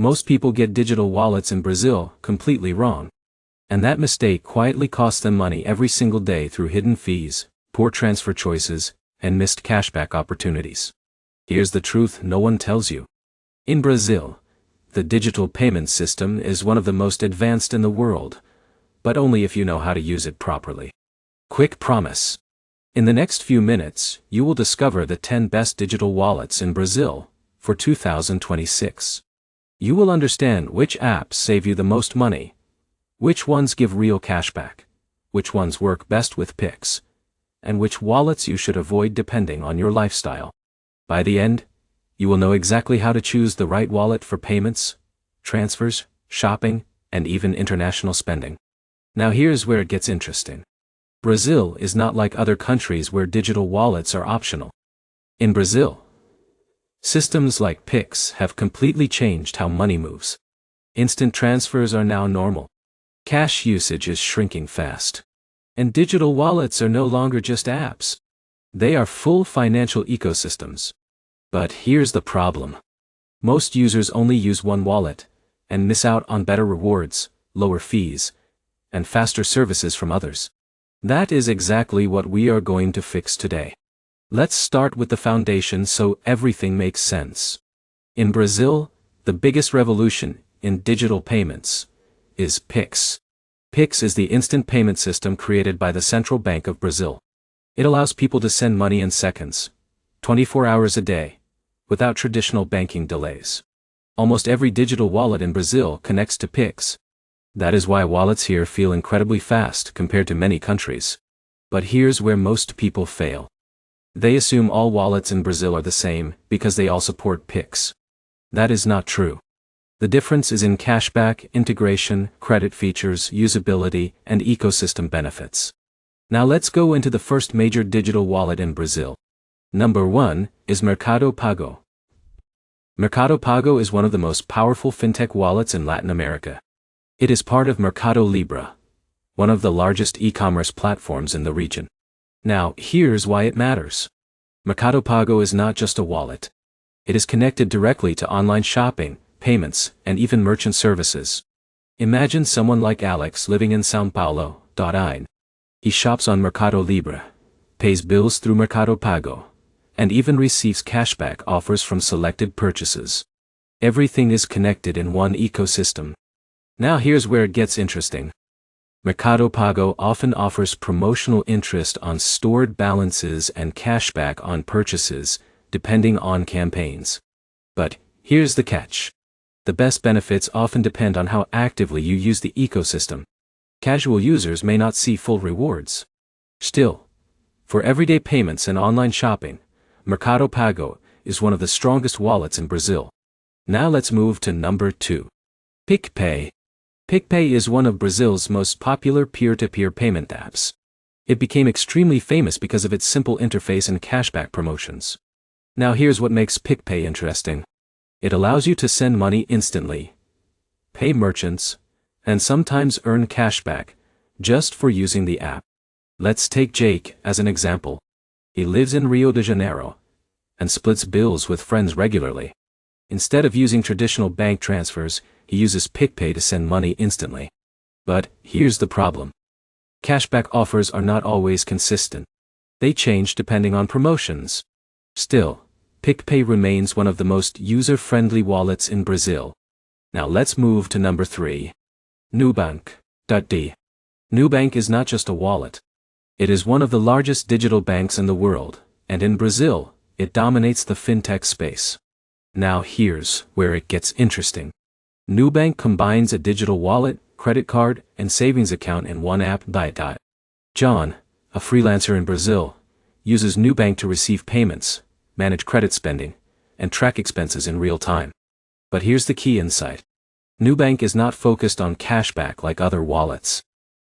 Most people get digital wallets in Brazil completely wrong. And that mistake quietly costs them money every single day through hidden fees, poor transfer choices, and missed cashback opportunities. Here's the truth no one tells you. In Brazil, the digital payment system is one of the most advanced in the world, but only if you know how to use it properly. Quick promise. In the next few minutes, you will discover the 10 best digital wallets in Brazil for 2026. You will understand which apps save you the most money, which ones give real cashback, which ones work best with Pix, and which wallets you should avoid depending on your lifestyle. By the end, you will know exactly how to choose the right wallet for payments, transfers, shopping, and even international spending. Now here's where it gets interesting. Brazil is not like other countries where digital wallets are optional. In Brazil, systems like Pix have completely changed how money moves. Instant transfers are now normal. Cash usage is shrinking fast. And digital wallets are no longer just apps. They are full financial ecosystems. But here's the problem. Most users only use one wallet, and miss out on better rewards, lower fees, and faster services from others. That is exactly what we are going to fix today. Let's start with the foundation so everything makes sense. In Brazil, the biggest revolution in digital payments is Pix. Pix is the instant payment system created by the Central Bank of Brazil. It allows people to send money in seconds, 24 hours a day, without traditional banking delays. Almost every digital wallet in Brazil connects to Pix. That is why wallets here feel incredibly fast compared to many countries. But here's where most people fail. They assume all wallets in Brazil are the same because they all support Pix. That is not true. The difference is in cashback, integration, credit features, usability, and ecosystem benefits. Now let's go into the first major digital wallet in Brazil. Number 1 is Mercado Pago. Mercado Pago is one of the most powerful fintech wallets in Latin America. It is part of Mercado Libre, one of the largest e-commerce platforms in the region. Now, here's why it matters. Mercado Pago is not just a wallet. It is connected directly to online shopping, payments, and even merchant services. Imagine someone like Alex living in São Paulo. He shops on Mercado Libre, pays bills through Mercado Pago, and even receives cashback offers from selected purchases. Everything is connected in one ecosystem. Now here's where it gets interesting. Mercado Pago often offers promotional interest on stored balances and cashback on purchases, depending on campaigns. But here's the catch. The best benefits often depend on how actively you use the ecosystem. Casual users may not see full rewards. Still, for everyday payments and online shopping, Mercado Pago is one of the strongest wallets in Brazil. Now let's move to number 2. PicPay. PicPay is one of Brazil's most popular peer-to-peer payment apps. It became extremely famous because of its simple interface and cashback promotions. Now here's what makes PicPay interesting. It allows you to send money instantly, pay merchants, and sometimes earn cashback just for using the app. Let's take Jake as an example. He lives in Rio de Janeiro and splits bills with friends regularly. Instead of using traditional bank transfers, he uses PicPay to send money instantly. But here's the problem. Cashback offers are not always consistent. They change depending on promotions. Still, PicPay remains one of the most user-friendly wallets in Brazil. Now let's move to number 3. Nubank. Nubank is not just a wallet. It is one of the largest digital banks in the world, and in Brazil, it dominates the fintech space. Now here's where it gets interesting. Nubank combines a digital wallet, credit card, and savings account in one app. John, a freelancer in Brazil, uses Nubank to receive payments, manage credit spending, and track expenses in real time. But here's the key insight. Nubank is not focused on cashback like other wallets.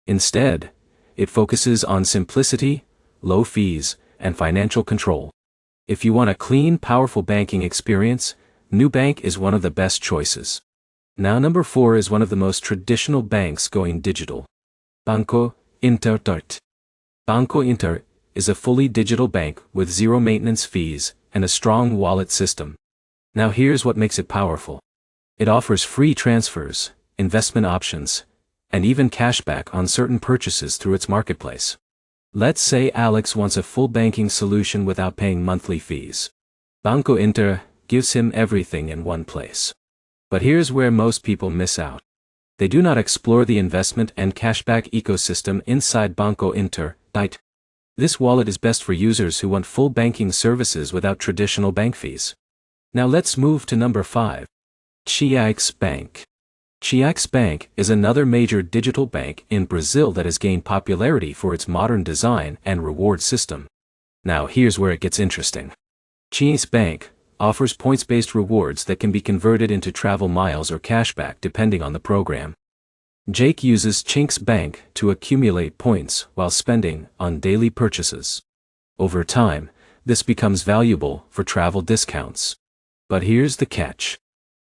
Instead, it focuses on simplicity, low fees, and financial control. If you want a clean, powerful banking experience, Nubank is one of the best choices. Now number 4 is one of the most traditional banks going digital. Banco Inter. Banco Inter is a fully digital bank with zero maintenance fees and a strong wallet system. Now here's what makes it powerful. It offers free transfers, investment options, and even cashback on certain purchases through its marketplace. Let's say Alex wants a full banking solution without paying monthly fees. Banco Inter gives him everything in one place. But here's where most people miss out. They do not explore the investment and cashback ecosystem inside Banco Inter. This wallet is best for users who want full banking services without traditional bank fees. Now let's move to number 5. Chiax Bank. Chiax Bank is another major digital bank in Brazil that has gained popularity for its modern design and reward system. Now here's where it gets interesting. Chiax Bank offers points-based rewards that can be converted into travel miles or cashback depending on the program. Jake uses Chiax Bank to accumulate points while spending on daily purchases. Over time, this becomes valuable for travel discounts. But here's the catch.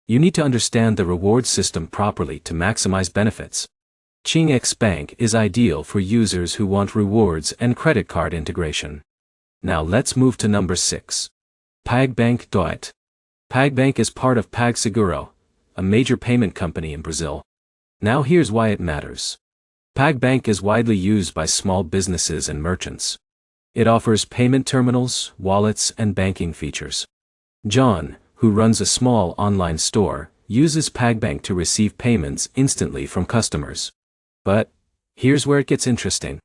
You need to understand the reward system properly to maximize benefits. Chiax Bank is ideal for users who want rewards and credit card integration. Now let's move to number 6. PagBank. PagBank is part of PagSeguro, a major payment company in Brazil. Now here's why it matters. PagBank is widely used by small businesses and merchants. It offers payment terminals, wallets, and banking features. John, who runs a small online store, uses PagBank to receive payments instantly from customers. But here's where it gets interesting.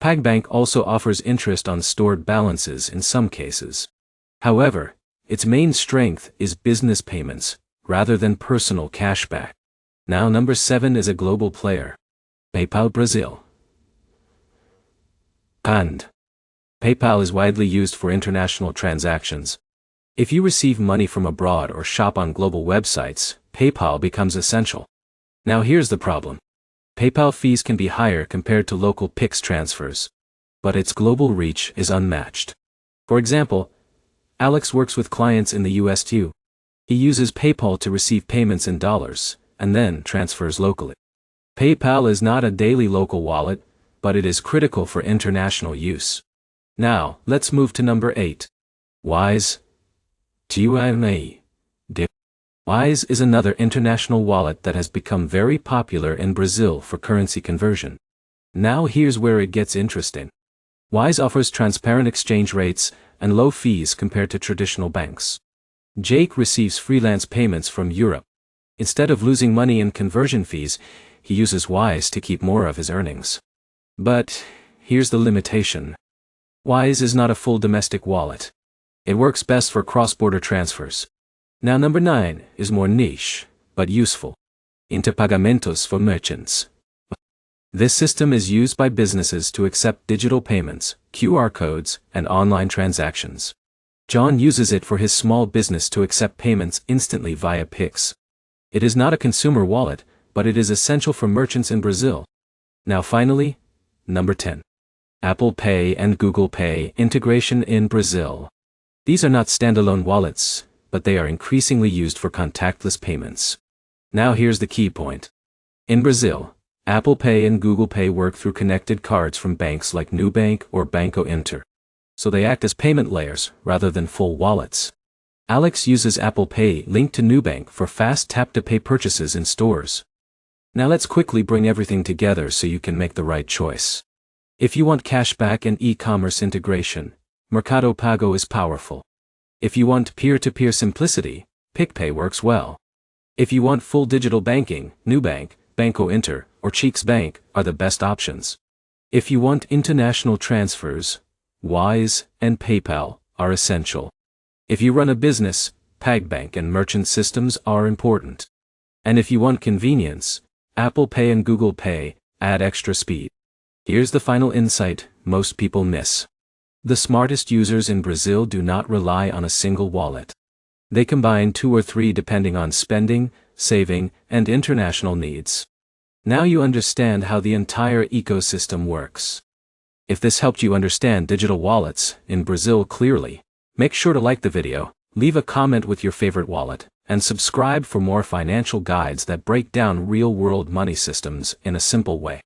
PagBank also offers interest on stored balances in some cases. However, its main strength is business payments, rather than personal cashback. Now number 7 is a global player. PayPal Brazil. PayPal is widely used for international transactions. If you receive money from abroad or shop on global websites, PayPal becomes essential. Now here's the problem. PayPal fees can be higher compared to local Pix transfers. But its global reach is unmatched. For example, Alex works with clients in the US too. He uses PayPal to receive payments in dollars, and then transfers locally. PayPal is not a daily local wallet, but it is critical for international use. Now, let's move to number 8. Wise. Wise is another international wallet that has become very popular in Brazil for currency conversion. Now here's where it gets interesting. Wise offers transparent exchange rates and low fees compared to traditional banks. Jake receives freelance payments from Europe. Instead of losing money in conversion fees, he uses Wise to keep more of his earnings. But here's the limitation. Wise is not a full domestic wallet. It works best for cross-border transfers. Now number 9 is more niche, but useful. Interpagamentos for merchants. This system is used by businesses to accept digital payments, QR codes, and online transactions. John uses it for his small business to accept payments instantly via Pix. It is not a consumer wallet, but it is essential for merchants in Brazil. Now finally, number 10. Apple Pay and Google Pay integration in Brazil. These are not standalone wallets, but they are increasingly used for contactless payments. Now here's the key point. In Brazil, Apple Pay and Google Pay work through connected cards from banks like Nubank or Banco Inter. So they act as payment layers rather than full wallets. Alex uses Apple Pay linked to Nubank for fast tap-to-pay purchases in stores. Now let's quickly bring everything together so you can make the right choice. If you want cashback and e-commerce integration, Mercado Pago is powerful. If you want peer-to-peer simplicity, PicPay works well. If you want full digital banking, Nubank, Banco Inter, or Chiax Bank are the best options. If you want international transfers, Wise and PayPal are essential. If you run a business, PagBank and merchant systems are important. And if you want convenience, Apple Pay and Google Pay add extra speed. Here's the final insight most people miss. The smartest users in Brazil do not rely on a single wallet. They combine 2 or 3 depending on spending, saving, and international needs. Now you understand how the entire ecosystem works. If this helped you understand digital wallets in Brazil clearly, make sure to like the video, leave a comment with your favorite wallet, and subscribe for more financial guides that break down real-world money systems in a simple way.